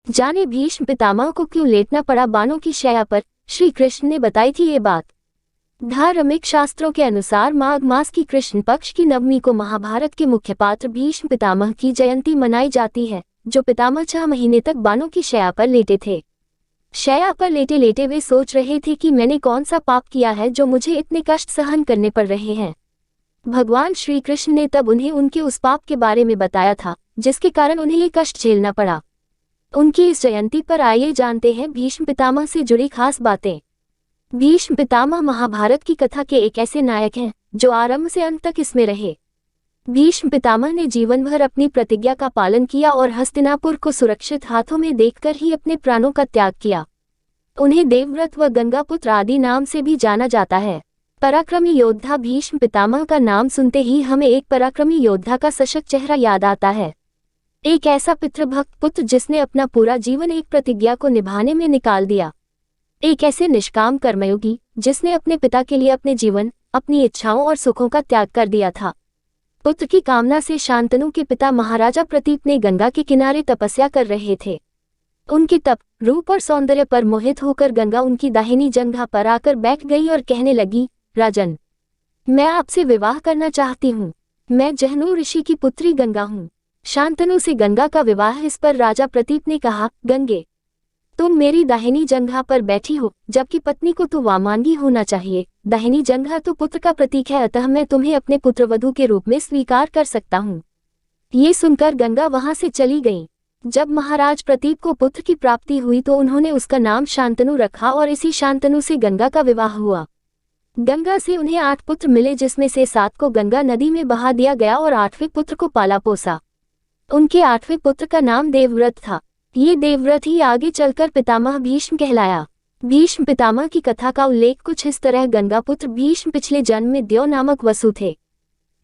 जाने भीष्म पितामह को क्यों लेटना पड़ा बाणों की शैया पर। श्री कृष्ण ने बताई थी ये बात। धार्मिक शास्त्रों के अनुसार माघ मास की कृष्ण पक्ष की नवमी को महाभारत के मुख्य पात्र भीष्म पितामह की जयंती मनाई जाती है, जो पितामह 6 महीने तक बाणों की शैया पर लेटे थे। शैया पर लेटे लेटे वे सोच रहे थे कि मैंने कौन सा पाप किया है जो मुझे इतने कष्ट सहन करने पड़ रहे हैं। भगवान श्री कृष्ण ने तब उन्हें उनके उस पाप के बारे में बताया था जिसके कारण उन्हें ये कष्ट झेलना पड़ा। उनकी इस जयंती पर आइए जानते हैं भीष्म पितामह से जुड़ी खास बातें। भीष्म पितामह महाभारत की कथा के एक ऐसे नायक हैं जो आरंभ से अंत तक इसमें रहे। भीष्म पितामह ने जीवन भर अपनी प्रतिज्ञा का पालन किया और हस्तिनापुर को सुरक्षित हाथों में देखकर ही अपने प्राणों का त्याग किया। उन्हें देवव्रत व गंगापुत्र आदि नाम से भी जाना जाता है। पराक्रमी योद्धा भीष्म पितामह का नाम सुनते ही हमें एक पराक्रमी योद्धा का सशक्त चेहरा याद आता है। एक ऐसा पितृभक्त पुत्र जिसने अपना पूरा जीवन एक प्रतिज्ञा को निभाने में निकाल दिया। एक ऐसे निष्काम कर्मयोगी जिसने अपने पिता के लिए अपने जीवन, अपनी इच्छाओं और सुखों का त्याग कर दिया था। पुत्र की कामना से शांतनु के पिता महाराजा प्रतीप ने गंगा के किनारे तपस्या कर रहे थे। उनके तप, रूप और सौंदर्य पर मोहित होकर गंगा उनकी दाहिनी जंघा पर आकर बैठ गई और कहने लगी, राजन, मैं आपसे विवाह करना चाहती हूँ। मैं जहनु ऋषि की पुत्री गंगा हूँ। शांतनु से गंगा का विवाह। इस पर राजा प्रतीप ने कहा, गंगे, तुम मेरी दाहिनी जंघा पर बैठी हो, जबकि पत्नी को तो वामांगी होना चाहिए। दाहिनी जंघा तो पुत्र का प्रतीक है, अतः मैं तुम्हें अपने पुत्रवधू के रूप में स्वीकार कर सकता हूँ। ये सुनकर गंगा वहां से चली गई। जब महाराज प्रतीप को पुत्र की प्राप्ति हुई तो उन्होंने उसका नाम शांतनु रखा और इसी शांतनु से गंगा का विवाह हुआ। गंगा से उन्हें 8 पुत्र मिले, जिसमें से 7 को गंगा नदी में बहा दिया गया और 8वें पुत्र को पाला पोसा। उनके 8वें पुत्र का नाम देवव्रत था। ये देवव्रत ही आगे चलकर पितामह भीष्म कहलाया। भीष्म पितामह की कथा का उल्लेख कुछ इस तरह। गंगापुत्र भीष्म पिछले जन्म में द्यौ नामक वसु थे।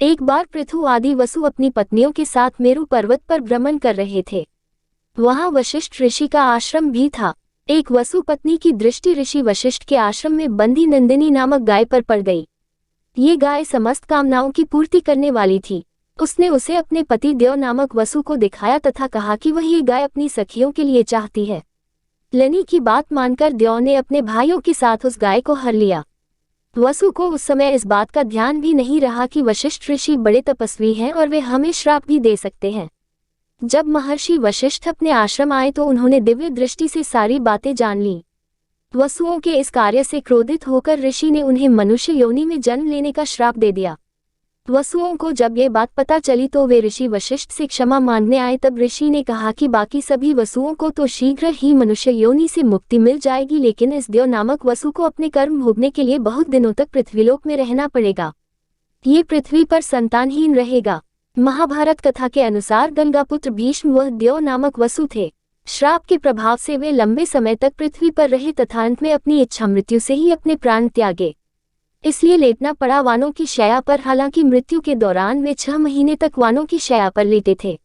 एक बार पृथु आदि वसु अपनी पत्नियों के साथ मेरु पर्वत पर भ्रमण कर रहे थे। वहां वशिष्ठ ऋषि का आश्रम भी था। एक वसु पत्नी की दृष्टि ऋषि वशिष्ठ के आश्रम में बंधी नंदिनी नामक गाय पर पड़ गई। ये गाय समस्त कामनाओं की पूर्ति करने वाली थी। उसने उसे अपने पति देव नामक वसु को दिखाया तथा कहा कि वह ये गाय अपनी सखियों के लिए चाहती है। लनी की बात मानकर देव ने अपने भाइयों के साथ उस गाय को हर लिया। वसु को उस समय इस बात का ध्यान भी नहीं रहा कि वशिष्ठ ऋषि बड़े तपस्वी हैं और वे हमें श्राप भी दे सकते हैं। जब महर्षि वशिष्ठ अपने आश्रम आए तो उन्होंने दिव्य दृष्टि से सारी बातें जान ली। वसुओं के इस कार्य से क्रोधित होकर ऋषि ने उन्हें मनुष्य योनि में जन्म लेने का श्राप दे दिया। वसुओं को जब ये बात पता चली तो वे ऋषि वशिष्ठ से क्षमा मांगने आए। तब ऋषि ने कहा कि बाकी सभी वसुओं को तो शीघ्र ही मनुष्य योनि से मुक्ति मिल जाएगी, लेकिन इस देव नामक वसु को अपने कर्म भोगने के लिए बहुत दिनों तक पृथ्वीलोक में रहना पड़ेगा। ये पृथ्वी पर संतानहीन रहेगा। महाभारत कथा के अनुसार गंगापुत्र भीष्म वह देव नामक वसु थे। श्राप के प्रभाव से वे लंबे समय तक पृथ्वी पर रहे तथा अंत में अपनी इच्छा मृत्यु से ही अपने प्राण त्यागे। इसलिए लेटना पड़ा वानों की शैया पर। हालांकि मृत्यु के दौरान वे 6 महीने तक वानों की शैया पर लेटे थे।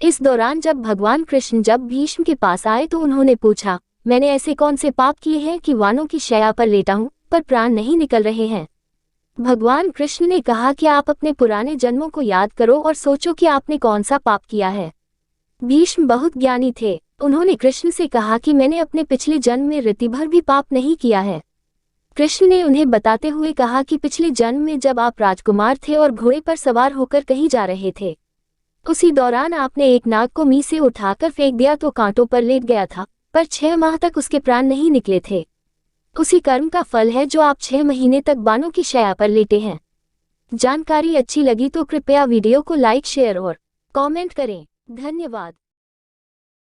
इस दौरान जब भगवान कृष्ण जब भीष्म के पास आए तो उन्होंने पूछा, मैंने ऐसे कौन से पाप किए हैं कि वानों की शैया पर लेटा हूं पर प्राण नहीं निकल रहे हैं। भगवान कृष्ण ने कहा कि आप अपने पुराने जन्मों को याद करो और सोचो कि आपने कौन सा पाप किया है। भीष्म बहुत ज्ञानी थे। उन्होंने कृष्ण से कहा कि मैंने अपने पिछले जन्म में ऋति भर भी पाप नहीं किया है। कृष्ण ने उन्हें बताते हुए कहा कि पिछले जन्म में जब आप राजकुमार थे और घोड़े पर सवार होकर कहीं जा रहे थे, उसी दौरान आपने एक नाग को मी से उठाकर फेंक दिया तो कांटों पर लेट गया था, पर 6 माह तक उसके प्राण नहीं निकले थे। उसी कर्म का फल है जो आप 6 महीने तक बानों की शैया पर लेटे हैं। जानकारी अच्छी लगी तो कृपया वीडियो को लाइक, शेयर और कमेंट करें। धन्यवाद।